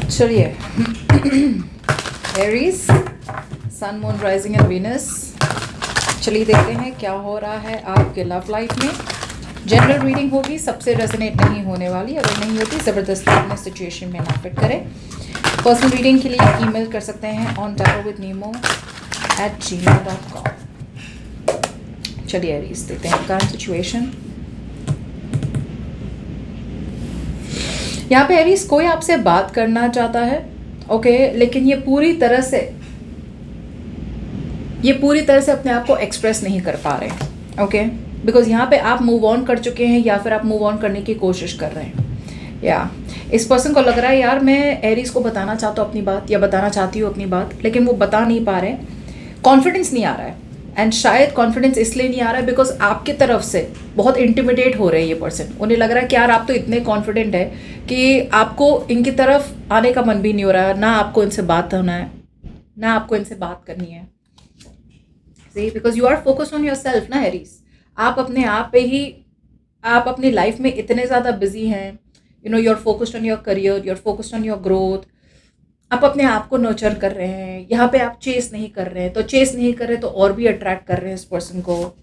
चलिए, Aries, sun, moon, rising and Venus. चलिए देखते हैं क्या हो रहा है आपके लव लाइफ में। जनरल रीडिंग होगी, सबसे रेजोनेट नहीं होने वाली। अगर नहीं होती ज़बरदस्ती अपने सिचुएशन में ना फिट करें। पर्सनल रीडिंग के लिए ईमेल कर सकते हैं ontapowithnemo@gmail.com। चलिए एरीज देखते हैं करंट सिचुएशन। यहाँ पे एरीज कोई आपसे बात करना चाहता है, ओके, लेकिन ये पूरी तरह से अपने आप को एक्सप्रेस नहीं कर पा रहे हैं, ओके, बिकॉज यहाँ पे आप मूव ऑन कर चुके हैं या फिर आप मूव ऑन करने की कोशिश कर रहे हैं। या इस पर्सन को लग रहा है यार मैं एरीज को बताना चाहता हूँ अपनी बात या बताना चाहती हूँ अपनी बात, लेकिन वो बता नहीं पा रहे हैं, कॉन्फिडेंस नहीं आ रहा है। एंड शायद कॉन्फिडेंस इसलिए नहीं आ रहा है बिकॉज आपकी तरफ से बहुत इंटिमिडेट हो रहे हैं ये पर्सन। उन्हें लग रहा है कि यार आप तो इतने कॉन्फिडेंट है कि आपको इनकी तरफ आने का मन भी नहीं हो रहा है, ना आपको इनसे बात होना है, ना आपको इनसे बात करनी है। See, because you are focused on your self ना एरीज। आप अपने आप पे ही, आप अपनी लाइफ में इतने ज़्यादा बिजी हैं, you know, you are focused on your career, you are focused on your growth. आप अपने आप को नर्चर कर रहे हैं, यहाँ पे आप चेस नहीं कर रहे हैं, तो चेस नहीं कर रहे तो और भी अट्रैक्ट कर रहे हैं इस पर्सन को।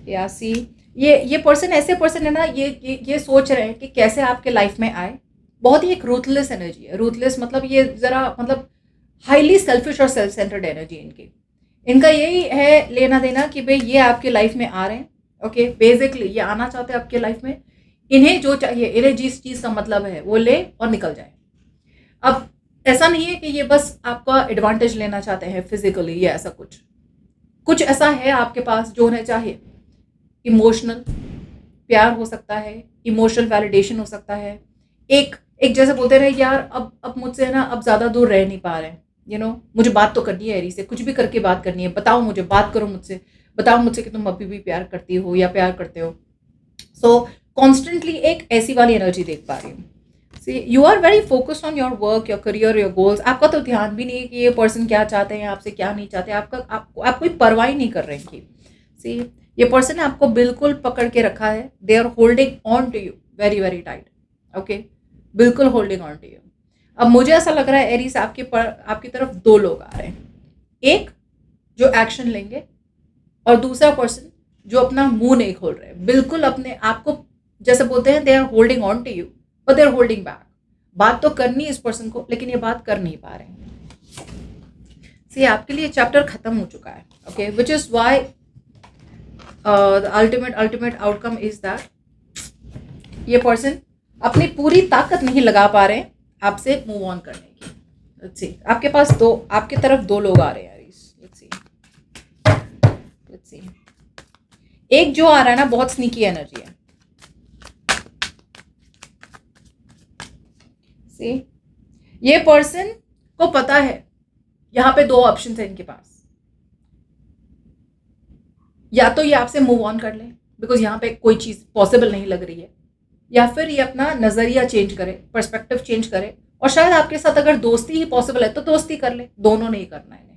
या सी, ये पर्सन ऐसे पर्सन है ना, ये सोच रहे हैं कि कैसे आपके लाइफ में आए। बहुत ही एक रूथलेस एनर्जी है। रूथलेस मतलब ये ज़रा मतलब हाईली सेल्फिश और सेल्फ सेंटर्ड एनर्जी इनका यही है लेना देना कि भाई ये आपके लाइफ में आ रहे हैं, ओके, बेसिकली ये आना चाहते हैं आपके लाइफ में। इन्हें जो चाहिए, इन्हें जिस चीज़ का मतलब है वो ले और निकल जाए। अब ऐसा नहीं है कि ये बस आपका एडवांटेज लेना चाहते हैं फिजिकली या ऐसा कुछ ऐसा है आपके पास जो उन्हें चाहिए। इमोशनल प्यार हो सकता है, इमोशनल वैलिडेशन हो सकता है। एक जैसे बोलते रहे यार अब मुझसे है ना, अब ज़्यादा दूर रह नहीं पा रहे हैं, यू नो, मुझे बात तो करनी है एरी से, कुछ भी करके बात करनी है, बताओ मुझे, बात करो मुझसे, बताओ मुझसे कि तुम अभी भी प्यार करती हो या प्यार करते हो। सो कॉन्स्टेंटली एक ऐसी वाली एनर्जी देख पा रही हूँ। See, you are very focused on your work, your career, your goals. आपका तो ध्यान भी नहीं है कि ये पर्सन क्या चाहते हैं आपसे, क्या नहीं चाहते। आप कोई परवाह ही नहीं कर रहे हैं कि सी, ये पर्सन ने आपको बिल्कुल पकड़ के रखा है। They are holding on to you very very tight, okay, बिल्कुल होल्डिंग ऑन टू यू। अब मुझे ऐसा लग रहा है एरीज आपकी तरफ दो लोग आ रहे हैं। एक जो एक्शन लेंगे और दूसरा पर्सन जो अपना मुंह नहीं खोल रहे, बिल्कुल अपने आप को, जैसे बोलते हैं they are holding on to you but they are holding back. बात तो करनी है इस पर्सन को, लेकिन ये बात कर नहीं पा रहे हैं। सी, आपके लिए चैप्टर खत्म हो चुका है, okay, which is why ultimate outcome is that ये पर्सन अपनी पूरी ताकत नहीं लगा पा रहे हैं आपसे मूव ऑन करने की। लेट्स सी, आपके पास आपके तरफ दो लोग आ रहे हैं। लेट्स सी, एक जो आ रहा है ना, बहुत स्नीकी एनर्जी है। सी, ये पर्सन को पता है यहाँ पे दो ऑप्शन है इनके पास। या तो ये आपसे मूव ऑन कर ले बिकॉज यहाँ पे कोई चीज़ पॉसिबल नहीं लग रही है, या फिर ये अपना नज़रिया चेंज करे, पर्सपेक्टिव चेंज करे, और शायद आपके साथ अगर दोस्ती ही पॉसिबल है तो दोस्ती कर ले। दोनों नहीं करना है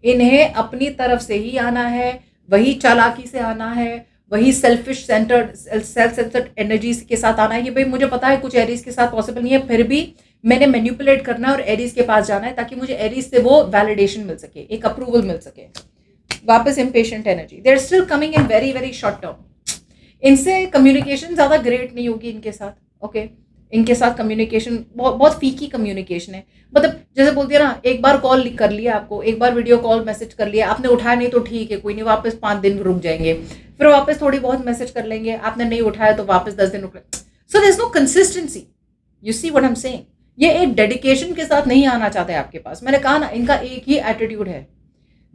इन्हें अपनी तरफ से ही आना है, वही चालाकी से आना है, वही सेल्फ सेंटर्ड एनर्जीज के साथ आना है कि भाई मुझे पता है कुछ एरीज के साथ पॉसिबल नहीं है, फिर भी मैंने मैनिपुलेट करना है और एरीज के पास जाना है ताकि मुझे एरीज से वो वैलिडेशन मिल सके, एक अप्रूवल मिल सके। वापस impatient energy, they are still coming in very very short term. इनसे कम्युनिकेशन ज़्यादा ग्रेट नहीं होगी इनके साथ, ओके, इनके साथ कम्युनिकेशन बहुत फीकी कम्युनिकेशन है। मतलब जैसे बोलती है ना, एक बार कॉल कर लिया आपको, एक बार वीडियो कॉल मैसेज कर लिया, आपने उठाया नहीं तो ठीक है, कोई नहीं, वापस 5 दिन रुक जाएंगे, फिर वापस थोड़ी बहुत मैसेज कर लेंगे, आपने नहीं उठाया तो वापस 10 दिन रुक लेंगे। So there is no consistency. You see what I am saying. ये एक डेडिकेशन के साथ नहीं आना चाहते आपके पास। मैंने कहा ना, इनका एक ही एटीट्यूड है,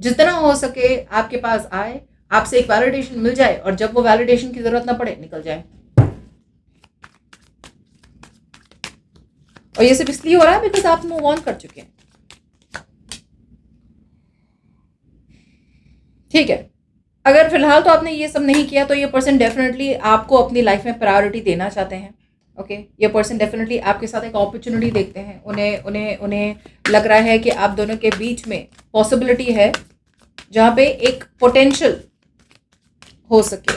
जितना हो सके आपके पास आए, आपसे एक वैलिडेशन मिल जाए, और जब वो वैलिडेशन की जरूरत ना पड़े निकल जाए। और ये सिर्फ इसलिए हो रहा है बिकॉज आप मूव ऑन कर चुके हैं। ठीक है, अगर फिलहाल तो आपने ये सब नहीं किया तो ये पर्सन डेफिनेटली आपको अपनी लाइफ में प्रायोरिटी देना चाहते हैं, ओके। ये पर्सन डेफिनेटली आपके साथ एक अपॉर्चुनिटी देखते हैं। उन्हें लग रहा है कि आप दोनों के बीच में पॉसिबिलिटी है जहाँ पे एक पोटेंशियल हो सके।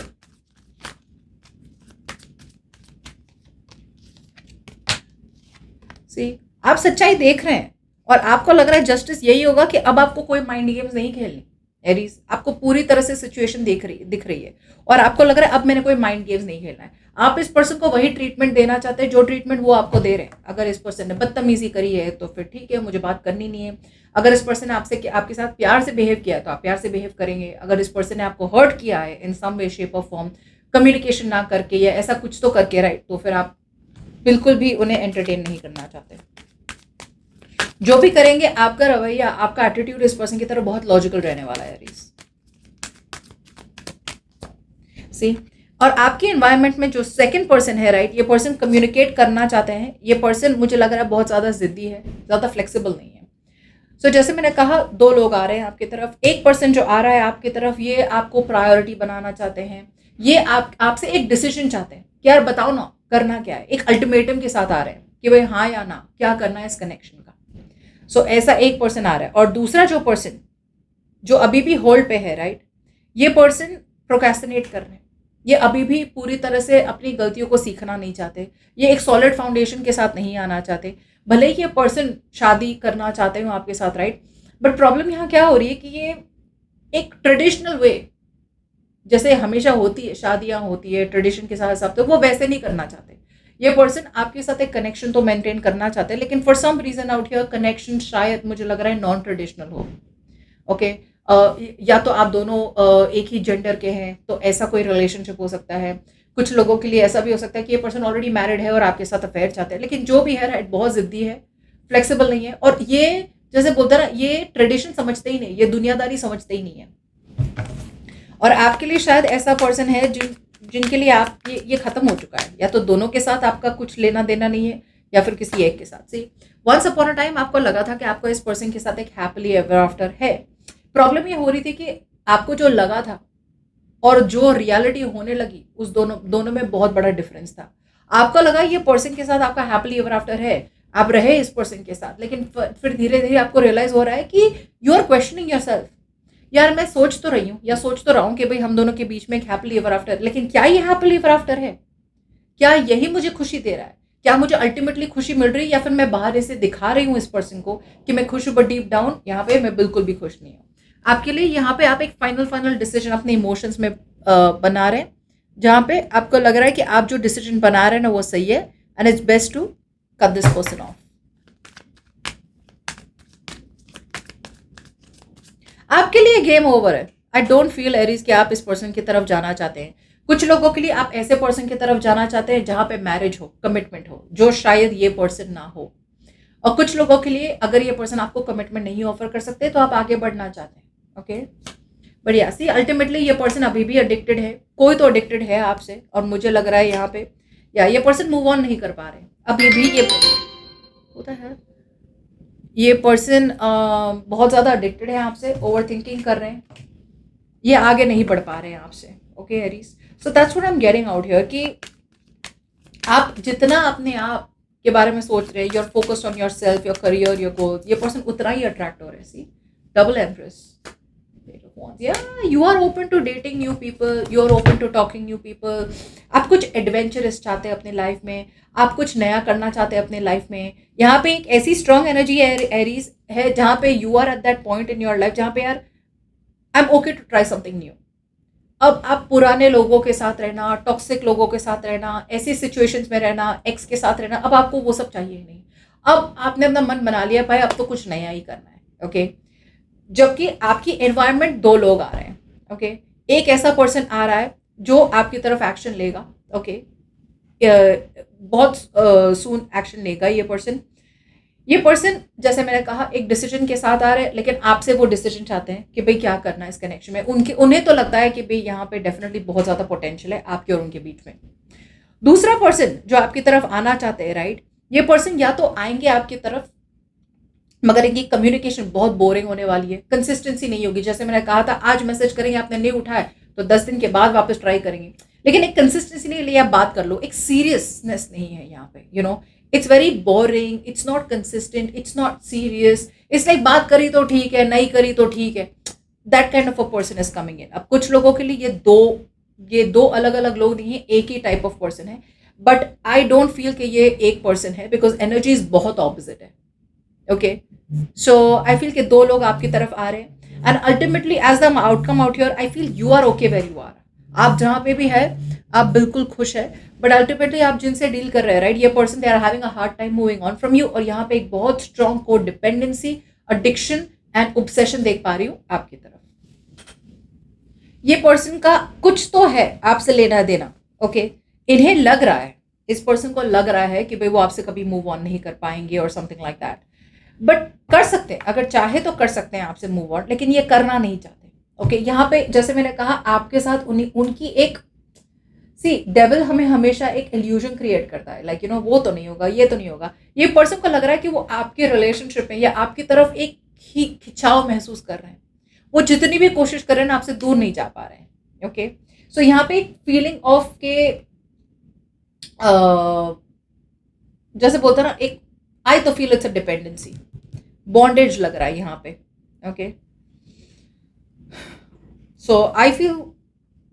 सी, आप सच्चाई देख रहे हैं और आपको लग रहा है जस्टिस यही होगा कि अब आपको कोई माइंड गेम्स नहीं खेलनी। एरीज, आपको पूरी तरह से सिचुएशन दिख रही है और आपको लग रहा है अब मैंने कोई माइंड गेम्स नहीं खेलना है। आप इस पर्सन को वही ट्रीटमेंट देना चाहते हैं जो ट्रीटमेंट वो आपको दे रहे हैं। अगर इस पर्सन ने बदतमीजी करी है तो फिर ठीक है, मुझे बात करनी नहीं है। अगर इस पर्सन ने आपसे आपके साथ प्यार से बिहेव किया है तो आप प्यार से बिहेव करेंगे। अगर इस पर्सन ने आपको हर्ट किया है इन सम वे शेप और फॉर्म, कम्युनिकेशन ना करके या ऐसा कुछ तो करके, राइट, तो फिर आप बिल्कुल भी उन्हें एंटरटेन नहीं करना चाहते। जो भी करेंगे आपका रवैया, आपका एटीट्यूड इस पर्सन की तरफ बहुत लॉजिकल रहने वाला है एरीज। सी, और आपके एनवायरनमेंट में जो सेकंड पर्सन है, राइट, ये पर्सन कम्युनिकेट करना चाहते हैं। ये पर्सन मुझे लग रहा है बहुत ज़्यादा जिद्दी है, ज़्यादा फ्लेक्सिबल नहीं है। सो जैसे मैंने कहा, दो लोग आ रहे हैं आपकी तरफ। एक पर्सन जो आ रहा है आपकी तरफ, ये आपको प्रायोरिटी बनाना चाहते हैं। ये आपसे एक डिसीजन चाहते हैं कि यार बताओ ना करना क्या है। एक अल्टीमेटम के साथ आ रहे हैं कि भाई हाँ या ना, क्या करना है इस कनेक्शन का। सो ऐसा एक पर्सन आ रहा है। और दूसरा जो पर्सन जो अभी भी होल्ड पे है, राइट, ये पर्सन प्रोक्रेस्टिनेट कर रहे हैं। ये अभी भी पूरी तरह से अपनी गलतियों को सीखना नहीं चाहते। ये एक सॉलिड फाउंडेशन के साथ नहीं आना चाहते। भले ही ये पर्सन शादी करना चाहते हो आपके साथ, राइट, बट प्रॉब्लम यहाँ क्या हो रही है कि ये एक ट्रेडिशनल वे, जैसे हमेशा होती है, शादियाँ होती है ट्रेडिशन के साथ हिसाब, तो वो वैसे नहीं करना चाहते। ये पर्सन आपके साथ एक कनेक्शन तो मेंटेन करना चाहते हैं, लेकिन for some reason out here connection शायद मुझे लग रहा है नॉन ट्रेडिशनल हो। ओके, या तो आप दोनों एक ही जेंडर के हैं तो ऐसा कोई रिलेशनशिप हो सकता है। कुछ लोगों के लिए ऐसा भी हो सकता है कि ये पर्सन ऑलरेडी मैरिड है और आपके साथ अफेयर चाहते हैं। लेकिन जो भी है, राइट, बहुत जिद्दी है, फ्लेक्सिबल नहीं है। और ये जैसे बोलता ना, ये ट्रेडिशन समझते ही नहीं, ये दुनियादारी समझते ही नहीं है। और आपके लिए शायद ऐसा पर्सन है जिनके लिए आप ये खत्म हो चुका है। या तो दोनों के साथ आपका कुछ लेना देना नहीं है या फिर किसी एक के साथ। सी, वंस अपॉन अ टाइम आपको लगा था कि आपको इस पर्सन के साथ एक हैप्पीली एवर आफ्टर है। प्रॉब्लम ये हो रही थी कि आपको जो लगा था और जो रियलिटी होने लगी, उस दोनों में बहुत बड़ा डिफरेंस था। आपको लगा ये पर्सन के साथ आपका हैप्पीली एवर आफ्टर है, आप रहे इस पर्सन के साथ, लेकिन फिर धीरे धीरे आपको रियलाइज हो रहा है कि यू आर क्वेश्चनिंग योरसेल्फ। यार मैं सोच तो रही हूँ या सोच तो रहा हूँ कि भाई हम दोनों के बीच में एक हैप्पीली एवर आफ्टर, लेकिन क्या ये हैप्पीली एवर आफ्टर है? क्या यही मुझे खुशी दे रहा है? क्या मुझे अल्टीमेटली खुशी मिल रही है, या फिर मैं बाहर ऐसे दिखा रही हूँ इस पर्सन को कि मैं खुश हूँ, बट डीप डाउन यहाँ पे मैं बिल्कुल भी खुश नहीं हूँ। आपके लिए यहाँ पे आप एक फाइनल डिसीजन अपने इमोशंस में बना रहे हैं, जहाँ पे आपको लग रहा है कि आप जो डिसीजन बना रहे हैं ना वो सही है, and it's best to cut this person off. आपके लिए गेम ओवर है। आई डोंट फील एरीज कि आप इस पर्सन की तरफ जाना चाहते हैं। कुछ लोगों के लिए आप ऐसे पर्सन की तरफ जाना चाहते हैं जहाँ पे मैरिज हो, कमिटमेंट हो, जो शायद ये पर्सन ना हो। और कुछ लोगों के लिए अगर ये पर्सन आपको कमिटमेंट नहीं ऑफर कर सकते तो आप आगे बढ़ना चाहते हैं। ओके, बढ़िया। सी, अल्टीमेटली ये पर्सन अभी भी एडिक्टेड है, कोई तो एडिक्टेड है आपसे, और मुझे लग रहा है यहाँ पे या ये पर्सन मूव ऑन नहीं कर पा रहे अभी भी। ये होता है, ये पर्सन बहुत ज़्यादा एडिक्टेड है आपसे, ओवर थिंकिंग कर रहे हैं, ये आगे नहीं बढ़ पा रहे हैं आपसे। Okay Aries, so that's what I am getting out here कि आप जितना अपने आप के बारे में सोच रहे हैं, you are focused on your self, your career, your goal, ये पर्सन उतना ही अट्रैक्ट हो रहे हैं। See, double empress, you are open to dating new people, you are open to talking new people. आप कुछ एडवेंचरस चाहते हैं अपने लाइफ में, आप कुछ नया करना चाहते हैं अपने लाइफ में। यहाँ पे एक ऐसी स्ट्रॉन्ग एनर्जी एरीज है जहाँ पे you are at that point in your life जहाँ पे यार I am okay to try something new. अब आप पुराने लोगों के साथ रहना, टॉक्सिक लोगों के साथ रहना, ऐसी सिचुएशंस में रहना, एक्स के साथ रहना, अब आपको वो सब चाहिए ही नहीं। अब आपने अपना मन बना लिया भाई अब तो कुछ नया ही करना है। ओके, जबकि आपकी एनवायरनमेंट दो लोग आ रहे हैं। ओके, एक ऐसा पर्सन आ रहा है जो आपकी तरफ एक्शन लेगा। ओके, बहुत सून एक्शन लेगा ये पर्सन। ये पर्सन जैसे मैंने कहा एक डिसीजन के साथ आ रहे हैं, लेकिन आपसे वो डिसीजन चाहते हैं कि भाई क्या करना है इस कनेक्शन में। उन्हें तो लगता है कि भाई यहाँ पे डेफिनेटली बहुत ज़्यादा पोटेंशियल है आपके और उनके बीच में। दूसरा पर्सन जो आपकी तरफ आना चाहते हैं, राइट, ये पर्सन या तो आएंगे आपकी तरफ, मगर इनकी कम्युनिकेशन बहुत बोरिंग होने वाली है, कंसिस्टेंसी नहीं होगी। जैसे मैंने कहा था आज मैसेज करेंगे, आपने नहीं उठाया तो 10 दिन के बाद वापस ट्राई करेंगे, लेकिन एक कंसिस्टेंसी नहीं लिए आप बात कर लो, एक सीरियसनेस नहीं है यहाँ पे। You know, it's very boring, it's not consistent, it's not serious. It's like बात करी तो ठीक है, नहीं करी तो ठीक है, that kind of a person is coming in. अब कुछ लोगों के लिए ये दो अलग अलग लोग नहीं है, एक ही टाइप ऑफ पर्सन है। बट आई डोंट फील कि ये एक पर्सन है, बिकॉज एनर्जीज बहुत ऑपोजिट है. ओके, सो आई फील कि दो लोग आपकी तरफ आ रहे हैं, and ultimately as the outcome out here I feel you are okay where you are. आप जहाँ पे भी है आप बिल्कुल खुश है, बट अल्टीमेटली आप जिनसे डील कर रहे हैं, राइट, ये person they are having a hard time moving on from you. और यहाँ पे एक बहुत strong codependency, addiction and obsession देख पा रही हूँ आपकी तरफ. ये पर्सन का कुछ तो है आपसे लेना देना. ओके, इन्हें लग रहा है, इस पर्सन को लग रहा है कि भाई वो आपसे कभी मूव ऑन नहीं कर पाएंगे और समथिंग लाइक दैट. बट कर सकते हैं, अगर चाहे तो कर सकते हैं आपसे मूव ऑन, लेकिन ये करना नहीं चाहते. ओके, यहाँ पे जैसे मैंने कहा आपके साथ उनकी एक सी डेविल हमें हमेशा एक इल्यूजन क्रिएट करता है, लाइक यू नो वो तो नहीं होगा, ये तो नहीं होगा. ये पर्सन को लग रहा है कि वो आपके रिलेशनशिप में या आपकी तरफ एक ही खिंचाव महसूस कर रहे हैं. वो जितनी भी कोशिश कर रहे हैं ना आपसे दूर नहीं जा पा रहे हैं. ओके, सो यहाँ पे एक फीलिंग ऑफ के जैसे बोलते हैं ना, एक आई तो feel it's a dependency, bondage लग रहा है यहाँ पे. ओके, सो आई फील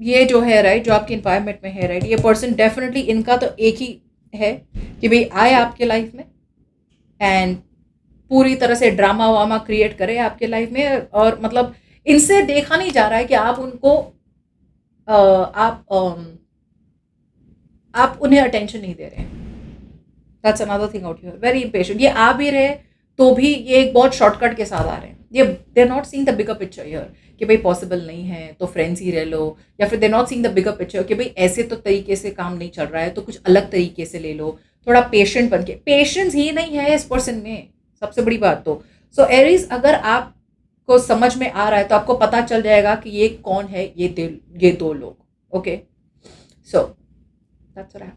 ये जो है, राइट, जो आपकी इन्वायरमेंट में है, राइट, ये पर्सन डेफिनेटली इनका तो एक ही है कि भाई आए आपके लाइफ में एंड पूरी तरह से ड्रामा वामा क्रिएट करे आपके लाइफ में. और मतलब इनसे देखा नहीं जा रहा है कि आप उनको आप उन्हें अटेंशन नहीं दे रहे हैं. That's another thing out here. Very impatient. ये आ भी रहे तो भी ये एक बहुत शॉर्टकट के साथ आ रहे हैं. ये they are not seeing the bigger picture here कि भाई पॉसिबल नहीं है तो फ्रेंड्स ही रह लो, या फिर they not seeing the bigger picture कि भाई ऐसे तो तरीके से काम नहीं चल रहा है तो कुछ अलग तरीके से ले लो. थोड़ा पेशेंट बन के, पेशेंस ही नहीं है इस पर्सन में, सबसे बड़ी बात तो. सो एरीज, अगर आपको समझ में आ रहा है तो आपको पता चल जाएगा कि ये कौन है ये दो लोग. Okay, so that's what I have.